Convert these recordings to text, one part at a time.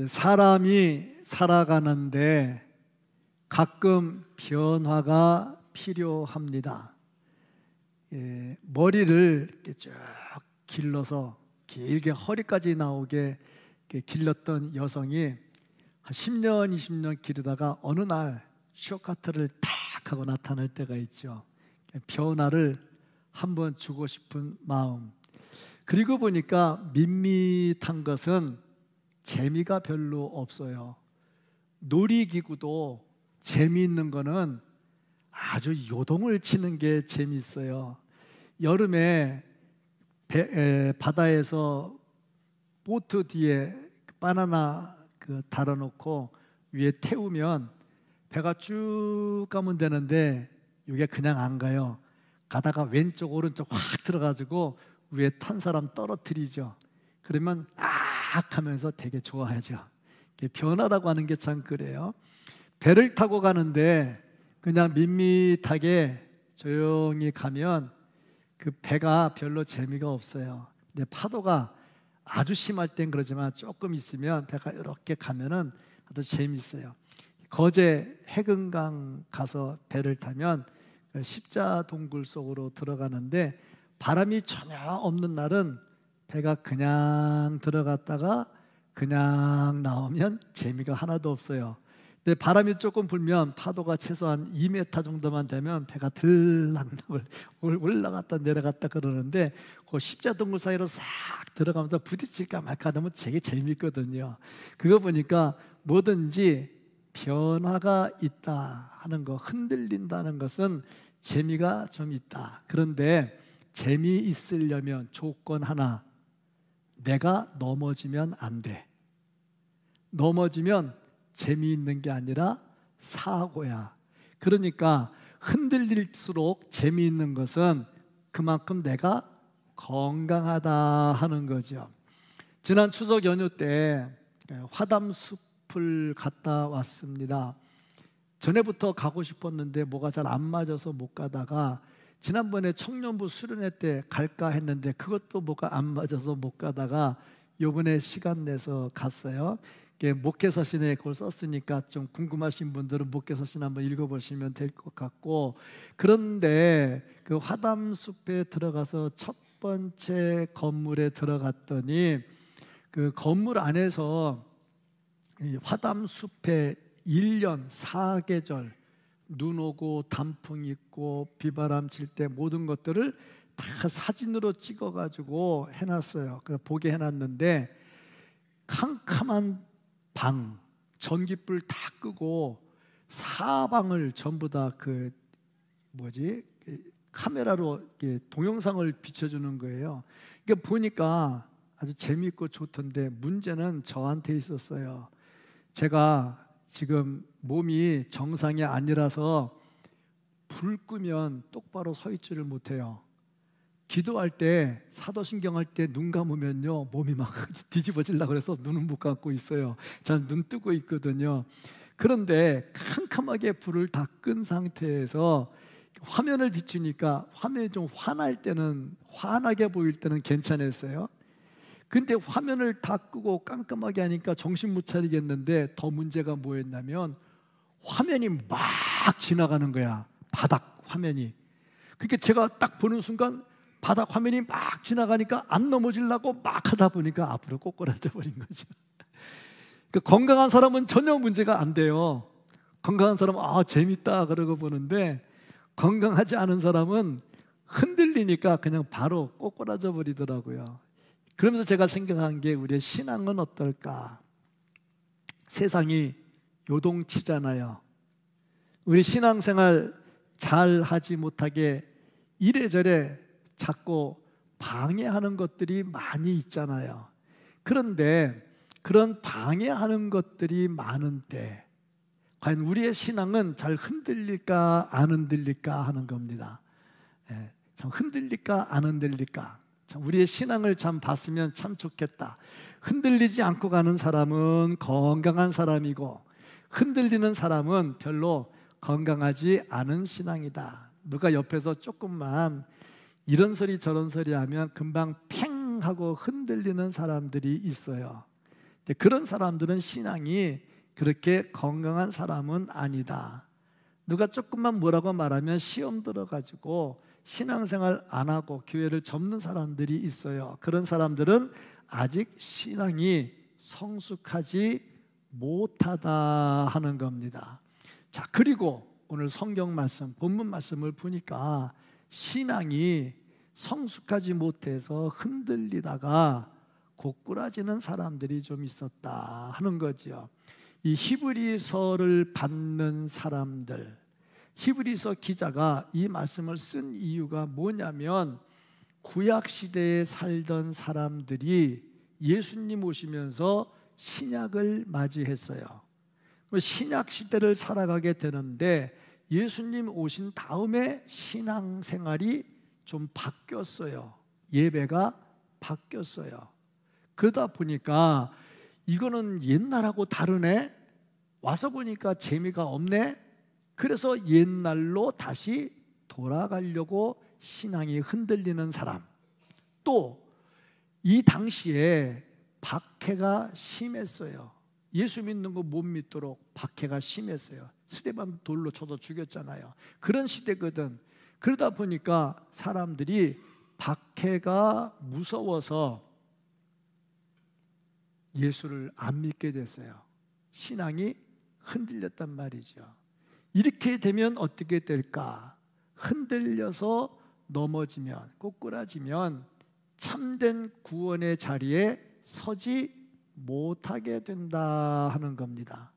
사람이 살아가는데 가끔 변화가 필요합니다. 머리를 이렇게 쭉 길러서 길게 허리까지 나오게 길렀던 여성이 한 10년, 20년 기르다가 어느 날 쇼카트를 탁 하고 나타날 때가 있죠. 변화를 한번 주고 싶은 마음. 그리고 보니까 밋밋한 것은 재미가 별로 없어요. 놀이기구도 재미있는 거는 아주 요동을 치는 게 재미있어요. 여름에 바다에서 보트 뒤에 바나나 달아놓고 위에 태우면 배가 쭉 가면 되는데 이게 그냥 안 가요. 가다가 왼쪽 오른쪽 확 들어가지고 위에 탄 사람 떨어뜨리죠. 그러면 악 하면서 되게 좋아하죠. 변화라고 하는 게 참 그래요. 배를 타고 가는데 그냥 밋밋하게 조용히 가면 그 배가 별로 재미가 없어요. 근데 파도가 아주 심할 땐 그러지만 조금 있으면 배가 이렇게 가면은 아주 재미있어요. 거제 해금강 가서 배를 타면 십자 동굴 속으로 들어가는데 바람이 전혀 없는 날은 배가 그냥 들어갔다가 그냥 나오면 재미가 하나도 없어요. 근데 바람이 조금 불면 파도가 최소한 2m 정도만 되면 배가 들락날락 올라갔다 내려갔다 그러는데 그 십자동굴 사이로 싹 들어가면서 부딪힐까 말까 하면 되게 재미있거든요. 그거 보니까 뭐든지 변화가 있다 하는 거, 흔들린다는 것은 재미가 좀 있다. 그런데 재미있으려면 조건 하나, 내가 넘어지면 안 돼. 넘어지면 재미있는 게 아니라 사고야. 그러니까 흔들릴수록 재미있는 것은 그만큼 내가 건강하다 하는 거죠. 지난 추석 연휴 때 화담숲을 갔다 왔습니다. 전에부터 가고 싶었는데 뭐가 잘 안 맞아서 못 가다가 지난번에 청년부 수련회 때 갈까 했는데 그것도 뭐가 안 맞아서 못 가다가 이번에 시간 내서 갔어요. 목회서신에 그걸 썼으니까 좀 궁금하신 분들은 목회서신 한번 읽어보시면 될 것 같고, 그런데 그 화담숲에 들어가서 첫 번째 건물에 들어갔더니 그 건물 안에서 화담숲에 1년 4계절 눈 오고 단풍 있고 비바람 칠 때 모든 것들을 다 사진으로 찍어가지고 해놨어요. 보게 해놨는데 캄캄한 방, 전기불 다 끄고 사방을 전부 다 카메라로 동영상을 비춰주는 거예요. 그러니까 보니까 아주 재미있고 좋던데 문제는 저한테 있었어요. 제가 지금 몸이 정상이 아니라서 불 끄면 똑바로 서 있지를 못해요. 기도할 때, 사도신경 할 때 눈 감으면요 몸이 막 뒤집어지려고 그래서 눈은 못 감고 있어요. 저는 눈 뜨고 있거든요. 그런데 캄캄하게 불을 다 끈 상태에서 화면을 비추니까 화면이 좀 환하게 보일 때는 괜찮았어요. 근데 화면을 다 끄고 깜깜하게 하니까 정신 못 차리겠는데 더 문제가 뭐였냐면 화면이 막 지나가는 거야. 바닥 화면이. 그러니까 제가 딱 보는 순간 바닥 화면이 막 지나가니까 안 넘어지려고 막 하다 보니까 앞으로 꼬꾸라져 버린 거죠. 그러니까 건강한 사람은 전혀 문제가 안 돼요. 건강한 사람은 재밌다 그러고 보는데 건강하지 않은 사람은 흔들리니까 그냥 바로 꼬꾸라져 버리더라고요. 그러면서 제가 생각한 게 우리의 신앙은 어떨까? 세상이 요동치잖아요. 우리 신앙생활 잘 하지 못하게 이래저래 자꾸 방해하는 것들이 많이 있잖아요. 그런데 그런 방해하는 것들이 많은데 과연 우리의 신앙은 잘 흔들릴까 안 흔들릴까 하는 겁니다. 참 흔들릴까 안 흔들릴까? 참 우리의 신앙을 참 봤으면 참 좋겠다. 흔들리지 않고 가는 사람은 건강한 사람이고 흔들리는 사람은 별로 건강하지 않은 신앙이다. 누가 옆에서 조금만 이런 소리 저런 소리 하면 금방 팽 하고 흔들리는 사람들이 있어요. 근데 그런 사람들은 신앙이 그렇게 건강한 사람은 아니다. 누가 조금만 뭐라고 말하면 시험 들어가지고 신앙생활 안 하고 교회를 접는 사람들이 있어요. 그런 사람들은 아직 신앙이 성숙하지 못하다 하는 겁니다. 자, 그리고 오늘 성경 말씀, 본문 말씀을 보니까 신앙이 성숙하지 못해서 흔들리다가 고꾸라지는 사람들이 좀 있었다 하는 거죠. 이 히브리서를 받는 사람들, 히브리서 기자가 이 말씀을 쓴 이유가 뭐냐면 구약 시대에 살던 사람들이 예수님 오시면서 신약을 맞이했어요. 신약 시대를 살아가게 되는데 예수님 오신 다음에 신앙생활이 좀 바뀌었어요. 예배가 바뀌었어요. 그러다 보니까 이거는 옛날하고 다르네, 와서 보니까 재미가 없네, 그래서 옛날로 다시 돌아가려고 신앙이 흔들리는 사람, 또 이 당시에 박해가 심했어요. 예수 믿는 거 못 믿도록 박해가 심했어요. 스데반 돌로 쳐서 죽였잖아요. 그런 시대거든. 그러다 보니까 사람들이 박해가 무서워서 예수를 안 믿게 됐어요. 신앙이 흔들렸단 말이죠. 이렇게 되면 어떻게 될까? 흔들려서 넘어지면, 꼬꾸라지면 참된 구원의 자리에 서지 못하게 된다 하는 겁니다.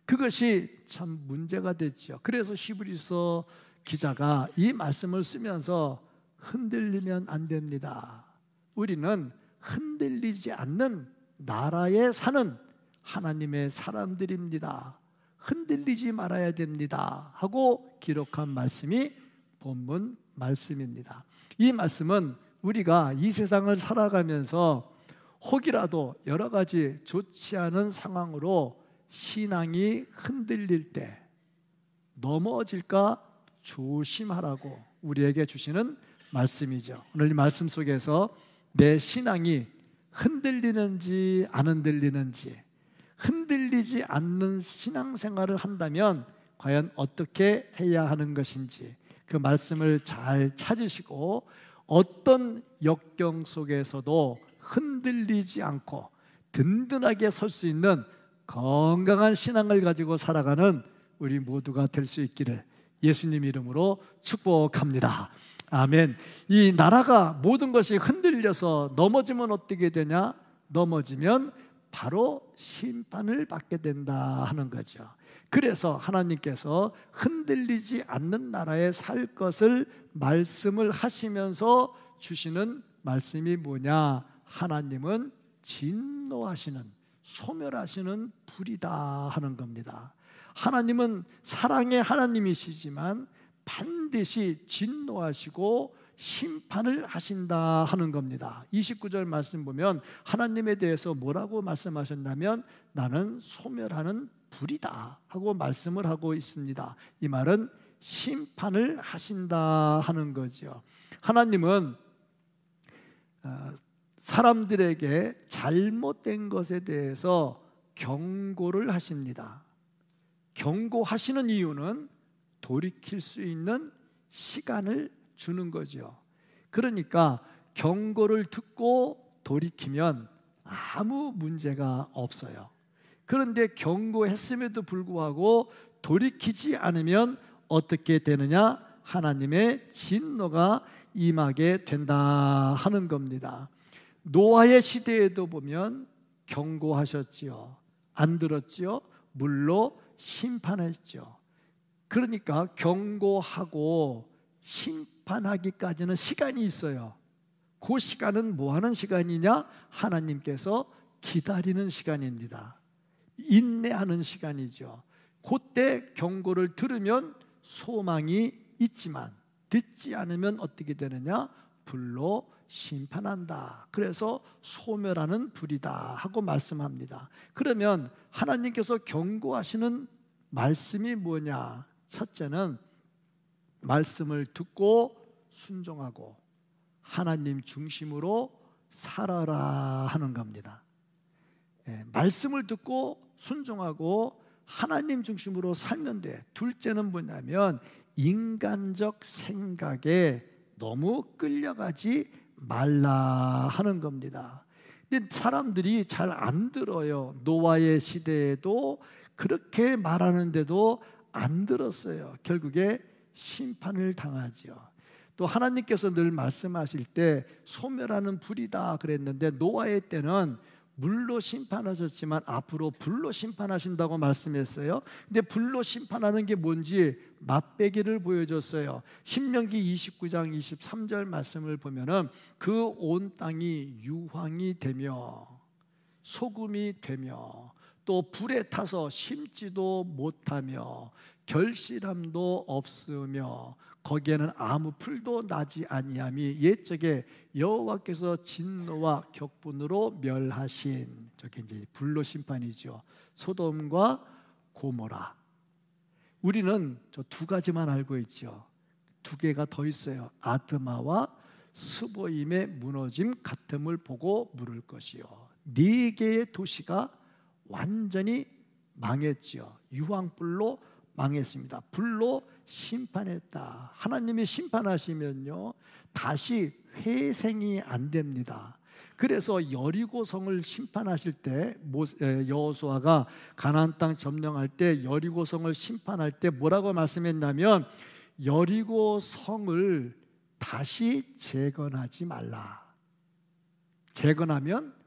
그것이 참 문제가 됐죠. 그래서 히브리서 기자가 이 말씀을 쓰면서 흔들리면 안 됩니다. 우리는 흔들리지 않는 나라에 사는 하나님의 사람들입니다. 흔들리지 말아야 됩니다 하고 기록한 말씀이 본문 말씀입니다. 이 말씀은 우리가 이 세상을 살아가면서 혹이라도 여러 가지 좋지 않은 상황으로 신앙이 흔들릴 때 넘어질까 조심하라고 우리에게 주시는 말씀이죠. 오늘 이 말씀 속에서 내 신앙이 흔들리는지 안 흔들리는지, 흔들리지 않는 신앙생활을 한다면 과연 어떻게 해야 하는 것인지 그 말씀을 잘 찾으시고 어떤 역경 속에서도 흔들리지 않고 든든하게 설 수 있는 건강한 신앙을 가지고 살아가는 우리 모두가 될 수 있기를 예수님 이름으로 축복합니다. 아멘. 이 나라가 모든 것이 흔들려서 넘어지면 어떻게 되냐? 넘어지면 바로 심판을 받게 된다 하는 거죠. 그래서 하나님께서 흔들리지 않는 나라에 살 것을 말씀을 하시면서 주시는 말씀이 뭐냐? 하나님은 진노하시는, 소멸하시는 불이다 하는 겁니다. 하나님은 사랑의 하나님이시지만 반드시 진노하시고 심판을 하신다 하는 겁니다. 29절 말씀 보면 하나님에 대해서 뭐라고 말씀하셨냐면 나는 소멸하는 불이다 하고 말씀을 하고 있습니다. 이 말은 심판을 하신다 하는 거죠. 하나님은 사람들에게 잘못된 것에 대해서 경고를 하십니다. 경고하시는 이유는 돌이킬 수 있는 시간을 주는 거죠. 그러니까 경고를 듣고 돌이키면 아무 문제가 없어요. 그런데 경고했음에도 불구하고 돌이키지 않으면 어떻게 되느냐? 하나님의 진노가 임하게 된다 하는 겁니다. 노아의 시대에도 보면 경고하셨지요. 안 들었지요. 물로 심판했죠. 그러니까 경고하고 심판하기까지는 시간이 있어요. 그 시간은 뭐 하는 시간이냐? 하나님께서 기다리는 시간입니다. 인내하는 시간이죠. 그때 경고를 들으면 소망이 있지만 듣지 않으면 어떻게 되느냐? 불로 심판한다. 그래서 소멸하는 불이다 하고 말씀합니다. 그러면 하나님께서 경고하시는 말씀이 뭐냐? 첫째는 말씀을 듣고 순종하고 하나님 중심으로 살아라 하는 겁니다. 말씀을 듣고 순종하고 하나님 중심으로 살면 돼. 둘째는 뭐냐면 인간적 생각에 너무 끌려가지 말라 하는 겁니다. 근데 사람들이 잘 안 들어요. 노아의 시대에도 그렇게 말하는데도 안 들었어요. 결국에 심판을 당하죠. 또 하나님께서 늘 말씀하실 때 소멸하는 불이다 그랬는데 노아의 때는 물로 심판하셨지만 앞으로 불로 심판하신다고 말씀했어요. 근데 불로 심판하는 게 뭔지 맛배기를 보여줬어요. 신명기 29장 23절 말씀을 보면은 그 온 땅이 유황이 되며 소금이 되며 또 불에 타서 심지도 못하며 결실함도 없으며 거기에는 아무 풀도 나지 아니함이 옛적에 여호와께서 진노와 격분으로 멸하신, 저게 이제 불로 심판이죠. 소돔과 고모라. 우리는 저 두 가지만 알고 있죠. 두 개가 더 있어요. 아드마와 스보임의 무너짐 같음을 보고 물을 것이요. 네 개의 도시가 완전히 망했지요. 유황불로 망했습니다. 불로 심판했다. 하나님이 심판하시면요 다시 회생이 안 됩니다. 그래서 여리고성을 심판하실 때 여호수아가 가나안 땅 점령할 때 여리고성을 심판할 때 뭐라고 말씀했냐면 여리고성을 다시 재건하지 말라. 재건하면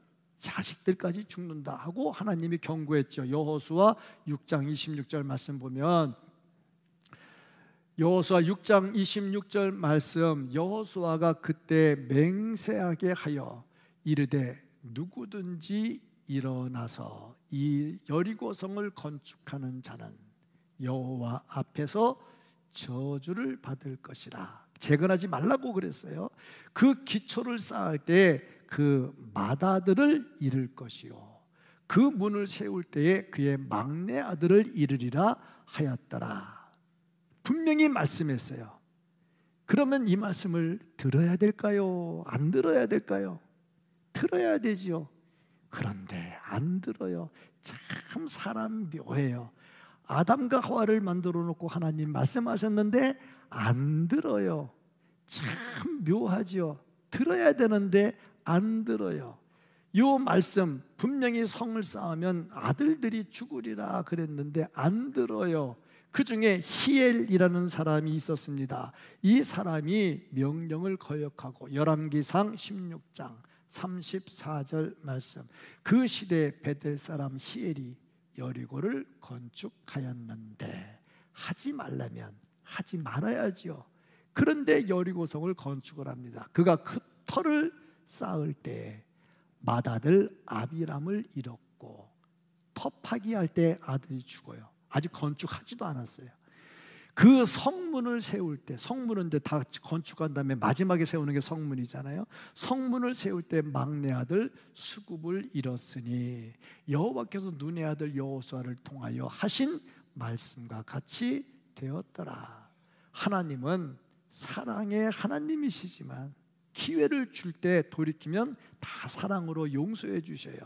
자식들까지 죽는다 하고 하나님이 경고했죠. 여호수아 6장 26절 말씀 보면 여호수아 6장 26절 말씀, 여호수아가 그때 맹세하게 하여 이르되 누구든지 일어나서 이 여리고성을 건축하는 자는 여호와 앞에서 저주를 받을 것이라. 재건하지 말라고 그랬어요. 그 기초를 쌓을 때 그 맏아들을 잃을 것이요 그 문을 세울 때에 그의 막내 아들을 잃으리라 하였더라. 분명히 말씀했어요. 그러면 이 말씀을 들어야 될까요? 안 들어야 될까요? 들어야 되지요. 그런데 안 들어요. 참 사람 묘해요. 아담과 하와를 만들어 놓고 하나님 말씀하셨는데 안 들어요. 참 묘하지요. 들어야 되는데 안 들어요. 이 말씀 분명히 성을 쌓으면 아들들이 죽으리라 그랬는데 안 들어요. 그 중에 히엘이라는 사람이 있었습니다. 이 사람이 명령을 거역하고 열왕기상 16장 34절 말씀, 그 시대에 베델 사람 히엘이 여리고를 건축하였는데 하지 말라면 하지 말아야지요. 그런데 여리고성을 건축을 합니다. 그가 그 터를 쌓을 때 맏아들 아비람을 잃었고 터 파기할 때 아들이 죽어요. 아직 건축하지도 않았어요. 그 성문을 세울 때, 성문은 다 건축한 다음에 마지막에 세우는 게 성문이잖아요. 성문을 세울 때 막내 아들 수굽을 잃었으니 여호와께서 눈의 아들 여호수아를 통하여 하신 말씀과 같이 되었더라. 하나님은 사랑의 하나님이시지만 기회를 줄 때 돌이키면 다 사랑으로 용서해 주셔요.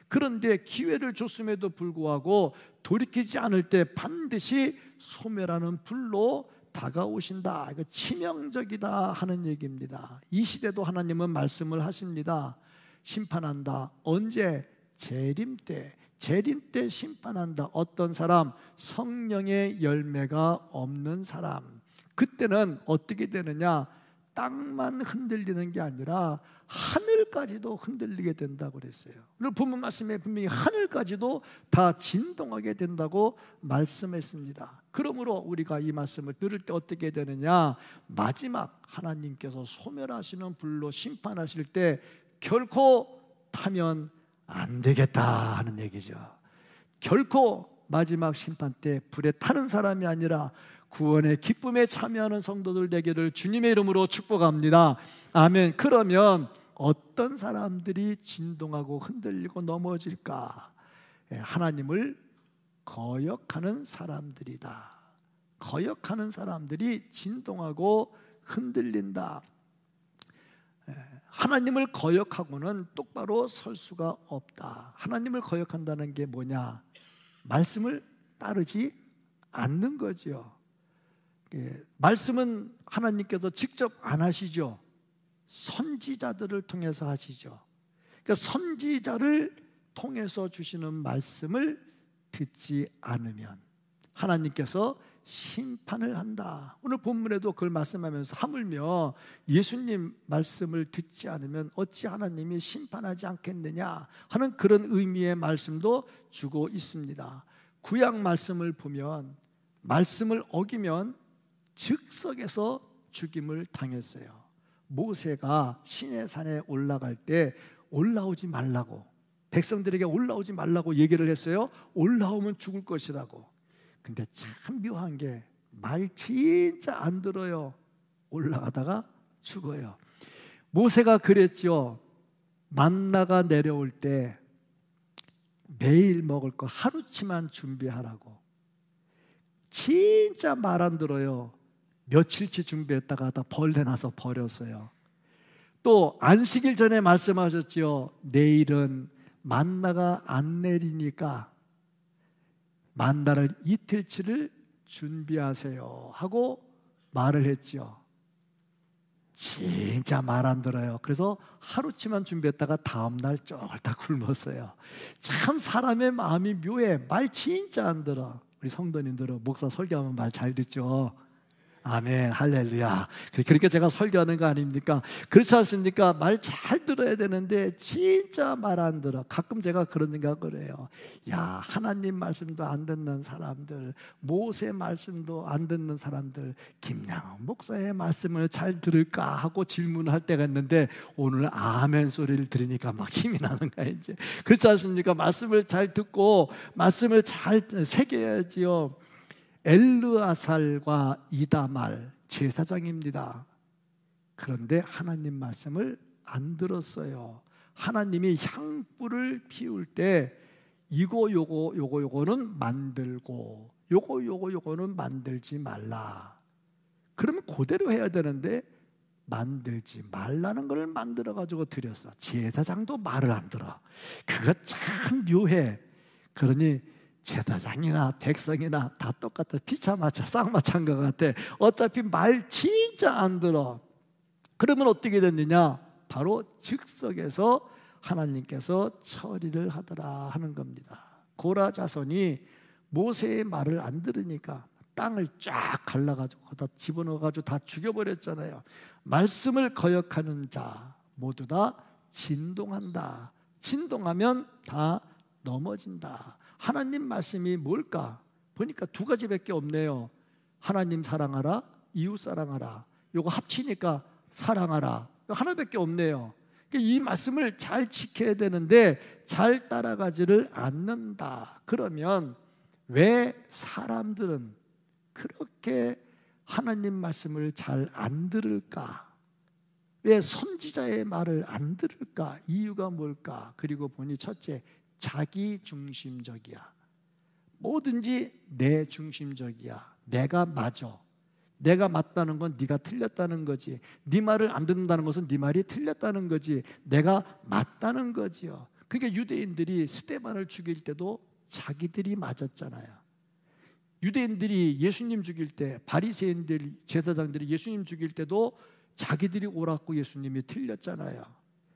그런데 기회를 줬음에도 불구하고 돌이키지 않을 때 반드시 소멸하는 불로 다가오신다. 이거 치명적이다 하는 얘기입니다. 이 시대도 하나님은 말씀을 하십니다. 심판한다. 언제? 재림 때. 재림 때 심판한다. 어떤 사람? 성령의 열매가 없는 사람. 그때는 어떻게 되느냐? 땅만 흔들리는 게 아니라 하늘까지도 흔들리게 된다고 그랬어요. 오늘 본문 말씀에 분명히 하늘까지도 다 진동하게 된다고 말씀했습니다. 그러므로 우리가 이 말씀을 들을 때 어떻게 되느냐? 마지막 하나님께서 소멸하시는 불로 심판하실 때 결코 타면 안 되겠다 하는 얘기죠. 결코 마지막 심판 때 불에 타는 사람이 아니라 구원의 기쁨에 참여하는 성도들 되기를 주님의 이름으로 축복합니다. 아멘. 그러면 어떤 사람들이 진동하고 흔들리고 넘어질까? 하나님을 거역하는 사람들이다. 거역하는 사람들이 진동하고 흔들린다. 하나님을 거역하고는 똑바로 설 수가 없다. 하나님을 거역한다는 게 뭐냐? 말씀을 따르지 않는 거지요. 말씀은 하나님께서 직접 안 하시죠. 선지자들을 통해서 하시죠. 그러니까 선지자를 통해서 주시는 말씀을 듣지 않으면 하나님께서 심판을 한다. 오늘 본문에도 그걸 말씀하면서 하물며 예수님 말씀을 듣지 않으면 어찌 하나님이 심판하지 않겠느냐 하는 그런 의미의 말씀도 주고 있습니다. 구약 말씀을 보면 말씀을 어기면 즉석에서 죽임을 당했어요. 모세가 시내산에 올라갈 때 올라오지 말라고, 백성들에게 올라오지 말라고 얘기를 했어요. 올라오면 죽을 것이라고. 근데 참 묘한 게 말 진짜 안 들어요. 올라가다가 죽어요. 모세가 그랬죠. 만나가 내려올 때 매일 먹을 거 하루치만 준비하라고. 진짜 말 안 들어요. 며칠치 준비했다가 다 벌레 나서 버렸어요. 또 안식일 전에 말씀하셨지요. 내일은 만나가 안 내리니까 만나를 이틀치를 준비하세요 하고 말을 했죠. 진짜 말 안 들어요. 그래서 하루치만 준비했다가 다음날 쫄딱 굶었어요. 참 사람의 마음이 묘해. 말 진짜 안 들어. 우리 성도님들은 목사 설교하면 말 잘 듣죠. 아멘, 할렐루야. 그러니까 제가 설교하는 거 아닙니까? 그렇지 않습니까? 말 잘 들어야 되는데 진짜 말 안 들어. 가끔 제가 그런 생각을 해요. 야, 하나님 말씀도 안 듣는 사람들, 모세 말씀도 안 듣는 사람들, 김양훈 목사의 말씀을 잘 들을까 하고 질문할 때가 있는데 오늘 아멘 소리를 들으니까 막 힘이 나는 거야 이제. 그렇지 않습니까? 말씀을 잘 듣고 말씀을 잘 새겨야지요. 엘르아살과 이다말 제사장입니다. 그런데 하나님 말씀을 안 들었어요. 하나님이 향불을 피울 때 요거는 만들고 요거는 만들지 말라. 그러면 그대로 해야 되는데 만들지 말라는 걸 만들어 가지고 드렸어. 제사장도 말을 안 들어. 그거 참 묘해. 그러니 제사장이나 백성이나 다 똑같아. 피차마차 쌍마차인 것 같아. 어차피 말 진짜 안 들어. 그러면 어떻게 됐느냐? 바로 즉석에서 하나님께서 처리를 하더라 하는 겁니다. 고라 자손이 모세의 말을 안 들으니까 땅을 쫙 갈라가지고 다 집어넣어가지고 다 죽여버렸잖아요. 말씀을 거역하는 자 모두 다 진동한다. 진동하면 다 넘어진다. 하나님 말씀이 뭘까? 보니까 두 가지밖에 없네요. 하나님 사랑하라, 이웃 사랑하라. 요거 합치니까 사랑하라. 하나밖에 없네요. 이 말씀을 잘 지켜야 되는데 잘 따라가지를 않는다. 그러면 왜 사람들은 그렇게 하나님 말씀을 잘 안 들을까? 왜 선지자의 말을 안 들을까? 이유가 뭘까? 그리고 보니 첫째, 자기 중심적이야. 뭐든지 내 중심적이야. 내가 맞아. 내가 맞다는 건 네가 틀렸다는 거지. 네 말을 안 듣는다는 것은 네 말이 틀렸다는 거지. 내가 맞다는 거지요. 그러니까 유대인들이 스데반을 죽일 때도 자기들이 맞았잖아요. 유대인들이 예수님 죽일 때, 바리새인들, 제사장들이 예수님 죽일 때도 자기들이 옳았고 예수님이 틀렸잖아요.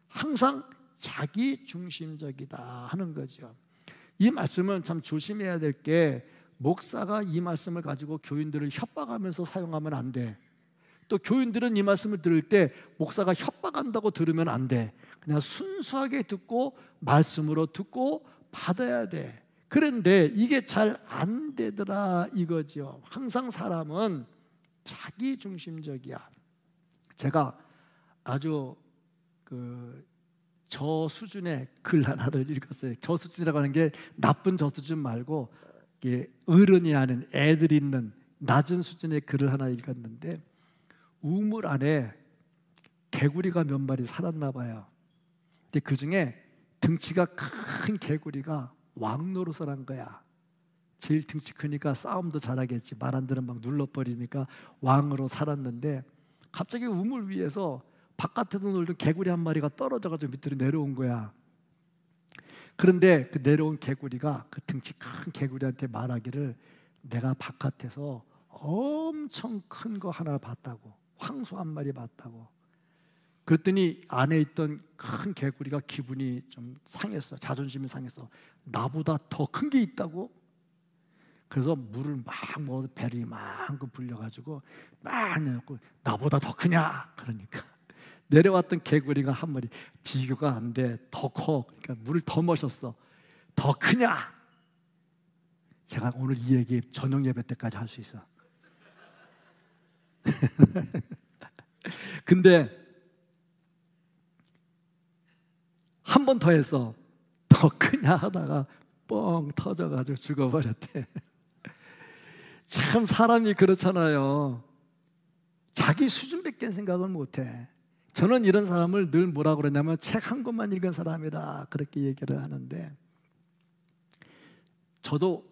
항상 자기 중심적이다 하는 거죠. 이 말씀은 참 조심해야 될 게, 목사가 이 말씀을 가지고 교인들을 협박하면서 사용하면 안 돼. 또 교인들은 이 말씀을 들을 때 목사가 협박한다고 들으면 안 돼. 그냥 순수하게 듣고 말씀으로 듣고 받아야 돼. 그런데 이게 잘 안 되더라 이거죠. 항상 사람은 자기 중심적이야. 제가 아주 저수준의 글 하나를 읽었어요. 저수준이라고 하는 게 나쁜 저수준 말고 어른이 하는, 애들이 있는 낮은 수준의 글을 하나 읽었는데, 우물 안에 개구리가 몇 마리 살았나 봐요. 근데 그 중에 등치가 큰 개구리가 왕노릇을 한 거야. 제일 등치 크니까 싸움도 잘하겠지. 말 안 들으면 막 눌러버리니까 왕으로 살았는데, 갑자기 우물 위에서 바깥에서 놀던 개구리 한 마리가 떨어져가지고 밑으로 내려온 거야. 그런데 그 내려온 개구리가 그 등치 큰 개구리한테 말하기를 내가 바깥에서 엄청 큰 거 하나 봤다고, 황소 한 마리 봤다고. 그랬더니 안에 있던 큰 개구리가 기분이 좀 상했어. 자존심이 상했어. 나보다 더 큰 게 있다고? 그래서 물을 막 먹어서 배를 이만큼 불려가지고 막 내놓고 나보다 더 크냐? 그러니까 내려왔던 개구리가 한 마리 비교가 안 돼. 더 커. 그러니까 물을 더 마셨어. 더 크냐? 제가 오늘 이 얘기 저녁 예배 때까지 할 수 있어. 근데 한 번 더 했어. 더 크냐 하다가 뻥 터져가지고 죽어버렸대. 참 사람이 그렇잖아요. 자기 수준밖에 생각을 못해. 저는 이런 사람을 늘 뭐라고 그러냐면 책 한 권만 읽은 사람이라 그렇게 얘기를 하는데, 저도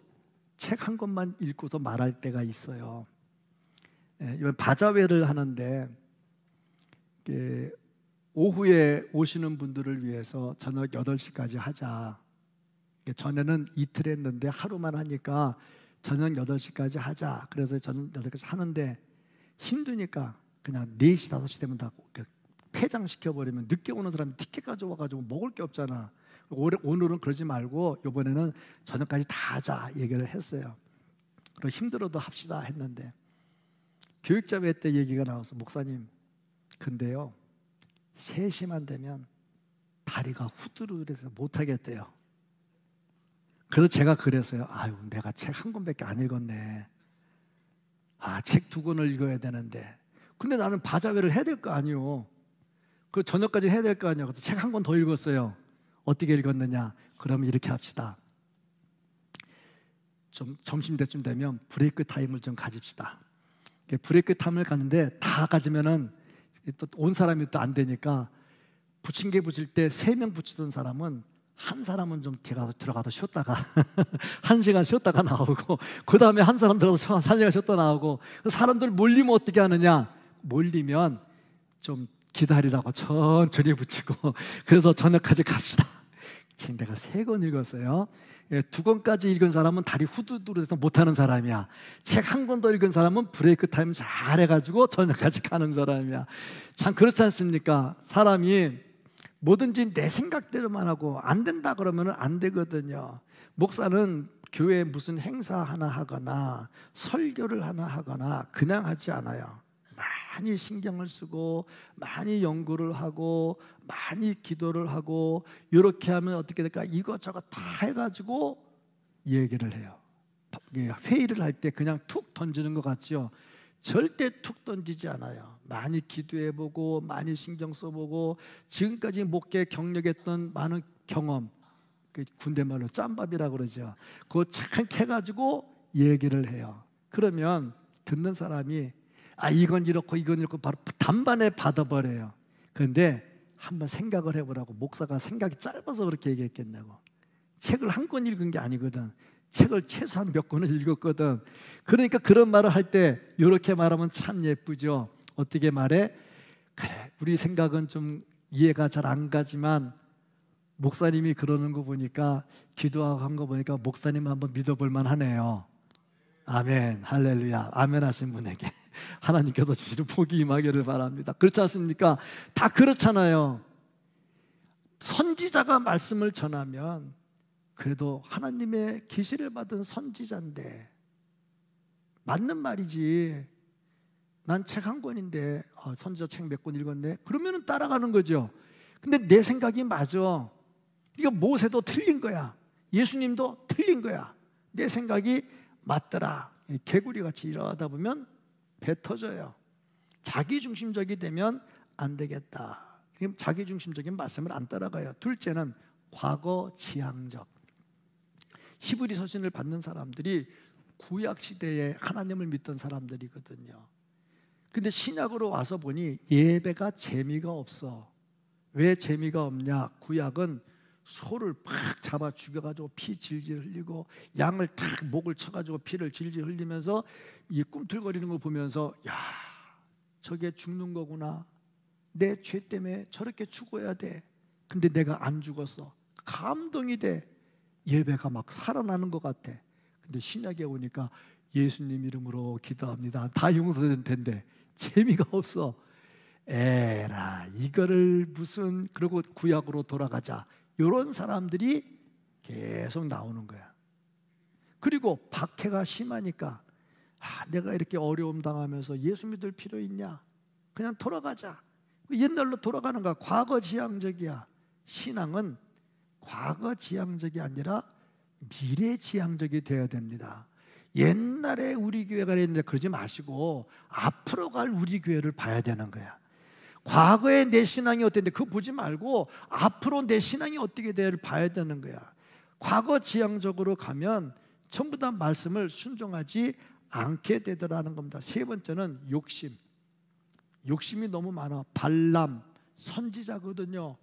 책 한 권만 읽고서 말할 때가 있어요. 이번 바자회를 하는데 오후에 오시는 분들을 위해서 저녁 8시까지 하자. 전에는 이틀 했는데 하루만 하니까 저녁 8시까지 하자. 그래서 저녁 8시까지 하는데 힘드니까 그냥 4시, 5시 되면 다 폐장시켜버리면 늦게 오는 사람이 티켓 가져와가지고 먹을 게 없잖아. 오늘은 그러지 말고 이번에는 저녁까지 다 하자 얘기를 했어요. 그리고 힘들어도 합시다 했는데 교육자회 때 얘기가 나와서 목사님 근데요 3시만 되면 다리가 후들후들해서 못하겠대요. 그래서 제가 그랬어요. 아유 내가 책 한 권밖에 안 읽었네. 책 2권을 읽어야 되는데 근데 나는 바자회를 해야 될 거 아니요. 그 저녁까지 해야 될 거 아니야. 그래서 책 한 권 더 읽었어요. 어떻게 읽었느냐? 그러면 이렇게 합시다. 좀 점심때쯤 되면 브레이크 타임을 좀 가집시다. 브레이크 타임을 가는데 다 가지면은 또 온 사람이 또 안 되니까 부침개 부칠 때 3명 부치던 사람은 한 사람은 좀 들어가서 쉬었다가 1시간 쉬었다가 나오고 그 다음에 한 사람 들어가서 1시간 쉬었다 나오고 사람들 몰리면 어떻게 하느냐? 몰리면 좀 기다리라고 천천히 붙이고 그래서 저녁까지 갑시다. 지금 내가 3권 읽었어요. 2권까지 읽은 사람은 다리 후두두해서 못하는 사람이야. 책 한 권 더 읽은 사람은 브레이크 타임 잘 해가지고 저녁까지 가는 사람이야. 참 그렇지 않습니까? 사람이 뭐든지 내 생각대로만 하고 안 된다 그러면 안 되거든요. 목사는 교회에 무슨 행사 하나 하거나 설교를 하나 하거나 그냥 하지 않아요. 많이 신경을 쓰고 많이 연구를 하고 많이 기도를 하고 이렇게 하면 어떻게 될까 이것저것 다 해가지고 얘기를 해요. 회의를 할 때 그냥 툭 던지는 것 같죠? 절대 툭 던지지 않아요. 많이 기도해보고 많이 신경 써보고 지금까지 목회 경력했던 많은 경험, 군대 말로 짬밥이라고 그러죠. 그거 참 해가지고 얘기를 해요. 그러면 듣는 사람이 이건 이렇고 이건 이렇고 바로 단번에 받아버려요. 그런데 한번 생각을 해보라고. 목사가 생각이 짧아서 그렇게 얘기했겠냐고. 책을 한 권 읽은 게 아니거든. 책을 최소한 몇 권을 읽었거든. 그러니까 그런 말을 할 때 이렇게 말하면 참 예쁘죠. 어떻게 말해? 그래 우리 생각은 좀 이해가 잘 안 가지만 목사님이 그러는 거 보니까 기도하고 한 거 보니까 목사님 한번 믿어볼 만하네요. 아멘 할렐루야. 아멘 하신 분에게 하나님께서 주시는 복이 임하기를 바랍니다. 그렇지 않습니까? 다 그렇잖아요. 선지자가 말씀을 전하면 그래도 하나님의 계시를 받은 선지자인데 맞는 말이지. 난 책 한 권인데 선지자 책 몇 권 읽었네. 그러면은 따라가는 거죠. 근데 내 생각이 맞아. 이거 모세도 틀린 거야. 예수님도 틀린 거야. 내 생각이 맞더라. 개구리같이 일어나다 보면 배 터져요. 자기중심적이 되면 안 되겠다. 자기중심적인 말씀을 안 따라가요. 둘째는 과거 지향적. 히브리 서신을 받는 사람들이 구약시대에 하나님을 믿던 사람들이거든요. 근데 신약으로 와서 보니 예배가 재미가 없어. 왜 재미가 없냐? 구약은 소를 팍 잡아 죽여가지고 피 질질 흘리고 양을 탁 목을 쳐가지고 피를 질질 흘리면서 이 꿈틀거리는 걸 보면서 야 저게 죽는 거구나. 내 죄 때문에 저렇게 죽어야 돼. 근데 내가 안 죽었어. 감동이 돼. 예배가 막 살아나는 것 같아. 근데 신약에 오니까 예수님 이름으로 기도합니다. 다 용서된 텐데 재미가 없어. 에라, 이거를 무슨, 그리고 구약으로 돌아가자, 이런 사람들이 계속 나오는 거야. 그리고 박해가 심하니까 내가 이렇게 어려움 당하면서 예수 믿을 필요 있냐? 그냥 돌아가자. 옛날로 돌아가는 거야. 과거 지향적이야. 신앙은 과거 지향적이 아니라 미래 지향적이 되어야 됩니다. 옛날에 우리 교회가 그랬는데 그러지 마시고 앞으로 갈 우리 교회를 봐야 되는 거야. 과거에 내 신앙이 어땠는데 그거 보지 말고 앞으로 내 신앙이 어떻게 될지를 봐야 되는 거야. 과거 지향적으로 가면 전부 다 말씀을 순종하지 않게 되더라는 겁니다. 세 번째는 욕심. 욕심이 너무 많아. 발람 선지자거든요.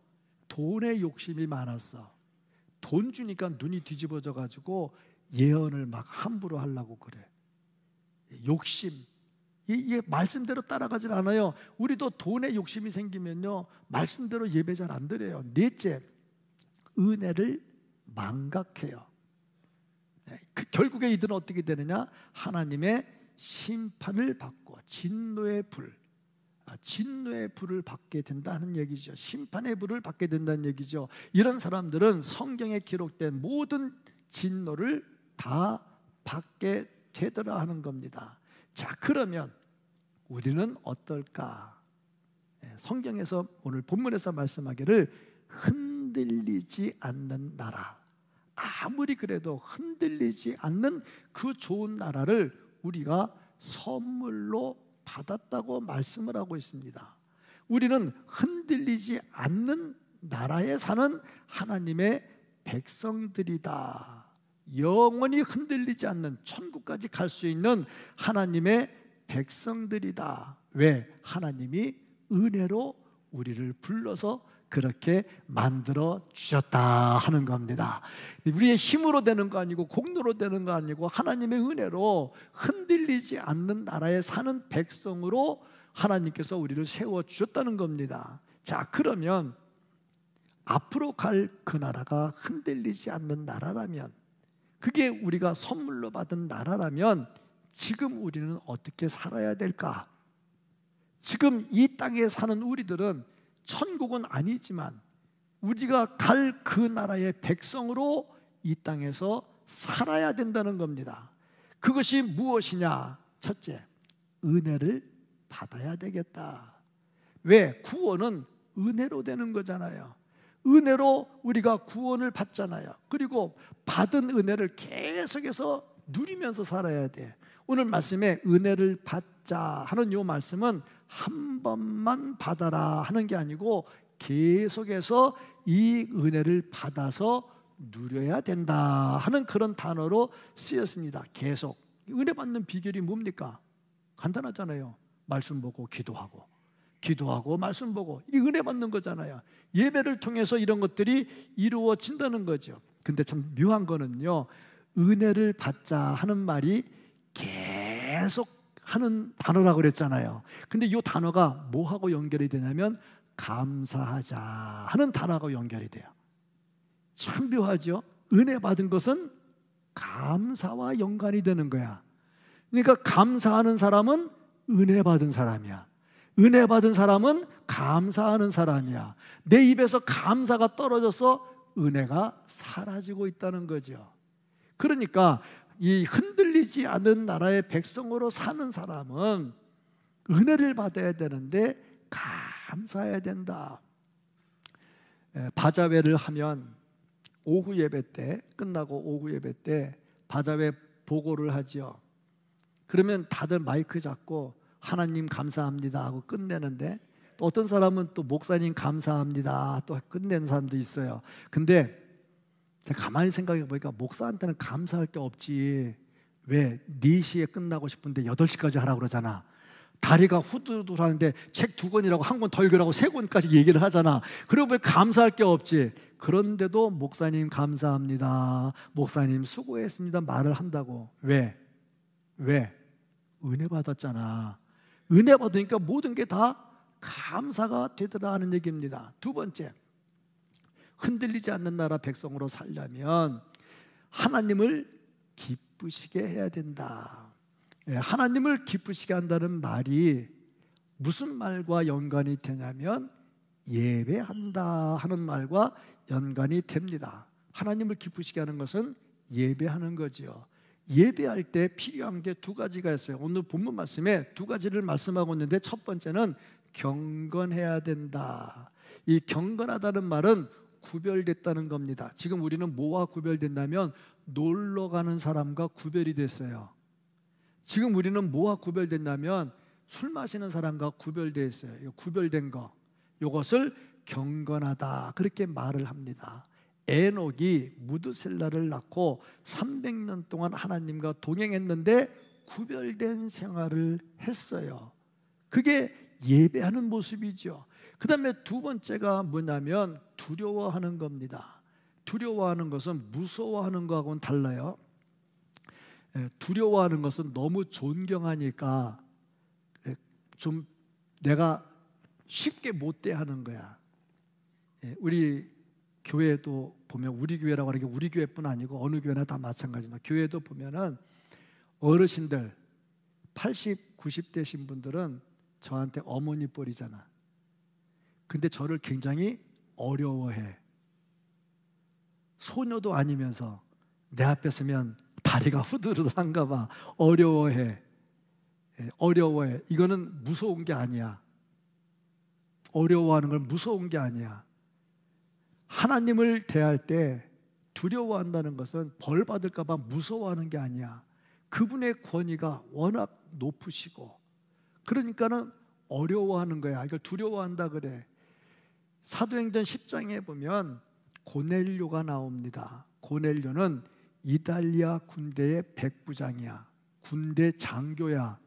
돈에 욕심이 많았어. 돈 주니까 눈이 뒤집어져 가지고 예언을 막 함부로 하려고 그래. 욕심. 이게 말씀대로 따라가질 않아요. 우리도 돈에 욕심이 생기면요, 말씀대로 예배 잘 안 드려요. 넷째, 은혜를 망각해요. 결국에 이들은 어떻게 되느냐? 하나님의 심판을 받고 진노의 불을 받게 된다는 얘기죠. 심판의 불을 받게 된다는 얘기죠. 이런 사람들은 성경에 기록된 모든 진노를 다 받게 되더라 하는 겁니다. 자, 그러면 우리는 어떨까? 성경에서 오늘 본문에서 말씀하기를 흔들리지 않는 나라, 아무리 그래도 흔들리지 않는 그 좋은 나라를 우리가 선물로 받았다고 말씀을 하고 있습니다. 우리는 흔들리지 않는 나라에 사는 하나님의 백성들이다. 영원히 흔들리지 않는 천국까지 갈 수 있는 하나님의 백성들이다. 왜? 하나님이 은혜로 우리를 불러서 그렇게 만들어 주셨다 하는 겁니다. 우리의 힘으로 되는 거 아니고 공로로 되는 거 아니고 하나님의 은혜로 흔들리지 않는 나라에 사는 백성으로 하나님께서 우리를 세워 주셨다는 겁니다. 자, 그러면 앞으로 갈 그 나라가 흔들리지 않는 나라라면, 그게 우리가 선물로 받은 나라라면 지금 우리는 어떻게 살아야 될까? 지금 이 땅에 사는 우리들은 천국은 아니지만 우리가 갈 그 나라의 백성으로 이 땅에서 살아야 된다는 겁니다. 그것이 무엇이냐? 첫째, 은혜를 받아야 되겠다. 왜? 구원은 은혜로 되는 거잖아요. 은혜로 우리가 구원을 받잖아요. 그리고 받은 은혜를 계속해서 누리면서 살아야 돼. 오늘 말씀에 은혜를 받자 하는 이 말씀은 한 번만 받아라 하는 게 아니고 계속해서 이 은혜를 받아서 누려야 된다 하는 그런 단어로 쓰였습니다. 계속. 은혜 받는 비결이 뭡니까? 간단하잖아요. 말씀 보고 기도하고 말씀 보고, 이게 은혜 받는 거잖아요. 예배를 통해서 이런 것들이 이루어진다는 거죠. 근데 참 묘한 거는요, 은혜를 받자 하는 말이 계속 하는 단어라고 그랬잖아요. 근데 이 단어가 뭐하고 연결이 되냐면 감사하자 하는 단어하고 연결이 돼요. 참 묘하죠. 은혜 받은 것은 감사와 연관이 되는 거야. 그러니까 감사하는 사람은 은혜 받은 사람이야. 은혜 받은 사람은 감사하는 사람이야. 내 입에서 감사가 떨어져서 은혜가 사라지고 있다는 거죠. 그러니까 이 흔들리지 않은 나라의 백성으로 사는 사람은 은혜를 받아야 되는데 감사해야 된다. 바자회를 하면 오후 예배 때, 끝나고 오후 예배 때 바자회 보고를 하죠. 그러면 다들 마이크 잡고 하나님 감사합니다 하고 끝내는데, 또 어떤 사람은 또 목사님 감사합니다 또 끝내는 사람도 있어요. 근데 제가 가만히 생각해 보니까 목사한테는 감사할 게 없지. 왜? 4시에 끝나고 싶은데 8시까지 하라고 그러잖아. 다리가 후두둑 하는데 책 2권이라고 1권 더 읽으라고 3권까지 얘기를 하잖아. 그리고 왜 감사할 게 없지? 그런데도 목사님 감사합니다, 목사님 수고했습니다 말을 한다고. 왜? 은혜 받았잖아. 은혜 받으니까 모든 게 다 감사가 되더라 하는 얘기입니다. 두 번째, 흔들리지 않는 나라 백성으로 살려면 하나님을 기쁘시게 해야 된다. 하나님을 기쁘시게 한다는 말이 무슨 말과 연관이 되냐면 예배한다 하는 말과 연관이 됩니다. 하나님을 기쁘시게 하는 것은 예배하는 거지요. 예배할 때 필요한 게 두 가지가 있어요. 오늘 본문 말씀에 두 가지를 말씀하고 있는데, 첫 번째는 경건해야 된다. 이 경건하다는 말은 구별됐다는 겁니다. 지금 우리는 뭐와 구별된다면 놀러 가는 사람과 구별이 됐어요. 지금 우리는 뭐와 구별된다면 술 마시는 사람과 구별되어 있어요. 구별된 거, 이것을 경건하다 그렇게 말을 합니다. 에녹이 무드셀라를 낳고 300년 동안 하나님과 동행했는데 구별된 생활을 했어요. 그게 예배하는 모습이죠. 그 다음에 두 번째가 뭐냐면 두려워하는 겁니다. 두려워하는 것은 무서워하는 거하고는 달라요. 두려워하는 것은 너무 존경하니까 좀 내가 쉽게 못 대하는 거야. 우리 교회도 보면, 우리 교회라고 하는 게 우리 교회뿐 아니고 어느 교회나 다 마찬가지지만, 교회도 보면은 어르신들 80, 90대신 분들은 저한테 어머니 뻘이잖아. 근데 저를 굉장히 어려워해. 소녀도 아니면서 내 앞에 서면 다리가 후들후들한가 봐. 어려워해. 어려워해. 이거는 무서운 게 아니야. 어려워하는 건 무서운 게 아니야. 하나님을 대할 때 두려워한다는 것은 벌 받을까 봐 무서워하는 게 아니야. 그분의 권위가 워낙 높으시고, 그러니까는 어려워하는 거야. 이걸 두려워한다 그래. 사도행전 10장에 보면 고넬료가 나옵니다. 고넬료는 이달리아 군대의 백부장이야. 군대 장교야.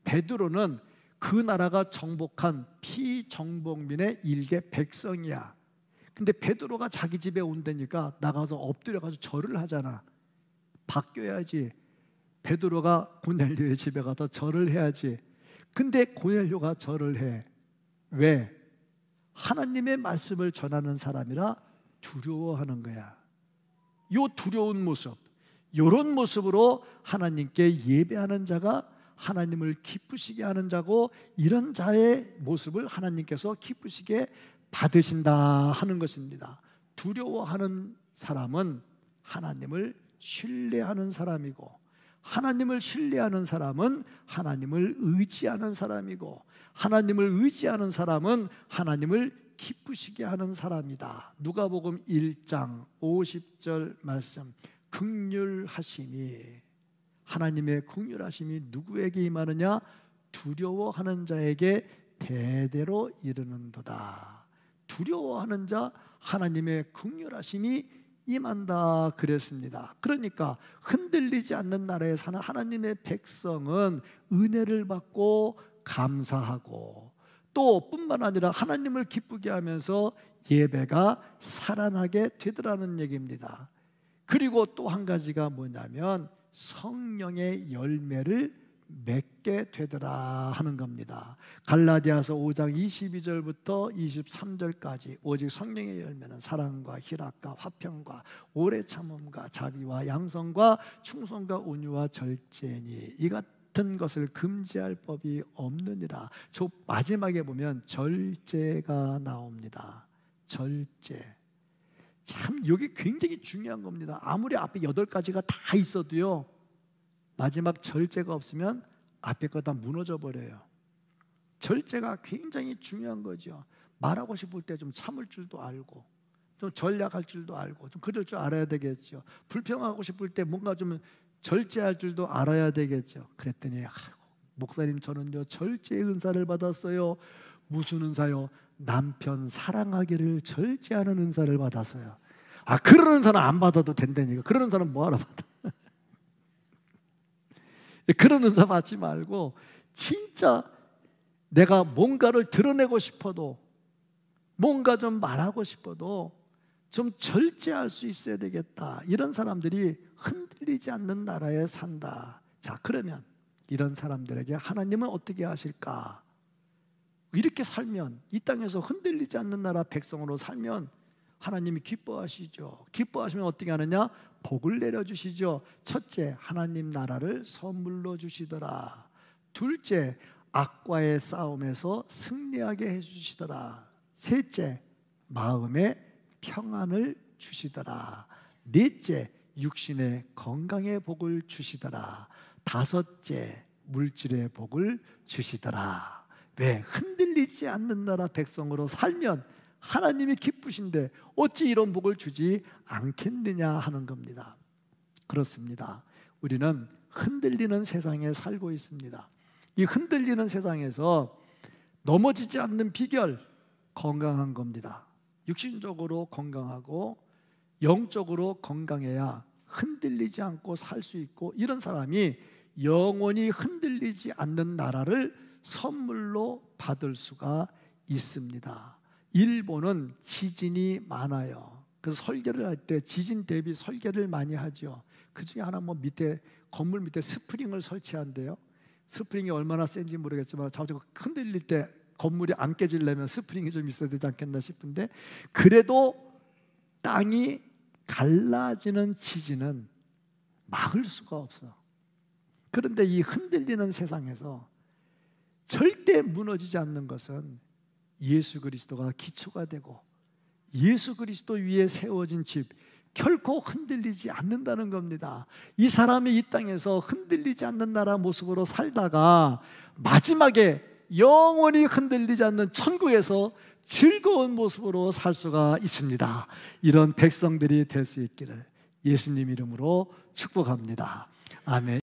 베드로는 그 나라가 정복한 피정복민의 일개 백성이야. 근데 베드로가 자기 집에 온다니까 나가서 엎드려가지고 절을 하잖아. 바뀌어야지. 베드로가 고넬료의 집에 가서 절을 해야지. 근데 고넬료가 절을 해. 왜? 하나님의 말씀을 전하는 사람이라 두려워하는 거야. 요 두려운 모습, 요런 모습으로 하나님께 예배하는 자가 하나님을 기쁘시게 하는 자고, 이런 자의 모습을 하나님께서 기쁘시게 받으신다 하는 것입니다. 두려워하는 사람은 하나님을 신뢰하는 사람이고, 하나님을 신뢰하는 사람은 하나님을 의지하는 사람이고, 하나님을 의지하는 사람은 하나님을 기쁘시게 하는 사람이다. 누가복음 1장 50절 말씀, 긍휼하심이, 하나님의 긍휼하심이 누구에게 임하느냐? 두려워하는 자에게 대대로 이르는도다. 두려워하는 자 하나님의 긍휼하심이 임한다 그랬습니다. 그러니까 흔들리지 않는 나라에 사는 하나님의 백성은 은혜를 받고 감사하고, 또 뿐만 아니라 하나님을 기쁘게 하면서 예배가 살아나게 되더라는 얘기입니다. 그리고 또 한 가지가 뭐냐면 성령의 열매를 맺게 되더라 하는 겁니다. 갈라디아서 5장 22절부터 23절까지 오직 성령의 열매는 사랑과 희락과 화평과 오래 참음과 자비와 양성과 충성과 온유와 절제니 이 같은 것을 금지할 법이 없느니라. 저 마지막에 보면 절제가 나옵니다. 절제. 참 여기 굉장히 중요한 겁니다. 아무리 앞에 8가지가 다 있어도요, 마지막 절제가 없으면 앞에 거 다 무너져 버려요. 절제가 굉장히 중요한 거죠. 말하고 싶을 때 좀 참을 줄도 알고, 좀 전략할 줄도 알고, 좀 그럴 줄 알아야 되겠죠. 불평하고 싶을 때 뭔가 좀 절제할 줄도 알아야 되겠죠. 그랬더니 목사님, 저는요 절제의 은사를 받았어요. 무슨 은사요? 남편 사랑하기를 절제하는 은사를 받았어요. 그런 은사는 안 받아도 된다니까. 그런 은사는 뭐하러 받아? 그런 은사 받지 말고, 진짜 내가 뭔가를 드러내고 싶어도, 뭔가 좀 말하고 싶어도 좀 절제할 수 있어야 되겠다. 이런 사람들이 흔들리지 않는 나라에 산다. 자, 그러면 이런 사람들에게 하나님은 어떻게 하실까? 이렇게 살면, 이 땅에서 흔들리지 않는 나라 백성으로 살면 하나님이 기뻐하시죠. 기뻐하시면 어떻게 하느냐? 복을 내려주시죠. 첫째, 하나님 나라를 선물로 주시더라. 둘째, 악과의 싸움에서 승리하게 해주시더라. 셋째, 마음의 평안을 주시더라. 넷째, 육신의 건강의 복을 주시더라. 다섯째, 물질의 복을 주시더라. 왜? 흔들리지 않는 나라 백성으로 살면 하나님이 기쁘신데 어찌 이런 복을 주지 않겠느냐 하는 겁니다. 그렇습니다. 우리는 흔들리는 세상에 살고 있습니다. 이 흔들리는 세상에서 넘어지지 않는 비결, 건강한 겁니다. 육신적으로 건강하고 영적으로 건강해야 흔들리지 않고 살 수 있고, 이런 사람이 영원히 흔들리지 않는 나라를 선물로 받을 수가 있습니다. 일본은 지진이 많아요. 그래서 설계를 할 때 지진 대비 설계를 많이 하죠. 그 중에 하나 뭐 밑에 건물 밑에 스프링을 설치한대요. 스프링이 얼마나 센지 모르겠지만 자주 흔들릴 때 건물이 안 깨지려면 스프링이 좀 있어야 되지 않겠나 싶은데, 그래도 땅이 갈라지는 지진은 막을 수가 없어. 그런데 이 흔들리는 세상에서 절대 무너지지 않는 것은 예수 그리스도가 기초가 되고 예수 그리스도 위에 세워진 집, 결코 흔들리지 않는다는 겁니다. 이 사람이 이 땅에서 흔들리지 않는 나라 모습으로 살다가 마지막에 영원히 흔들리지 않는 천국에서 즐거운 모습으로 살 수가 있습니다. 이런 백성들이 될 수 있기를 예수님 이름으로 축복합니다. 아멘.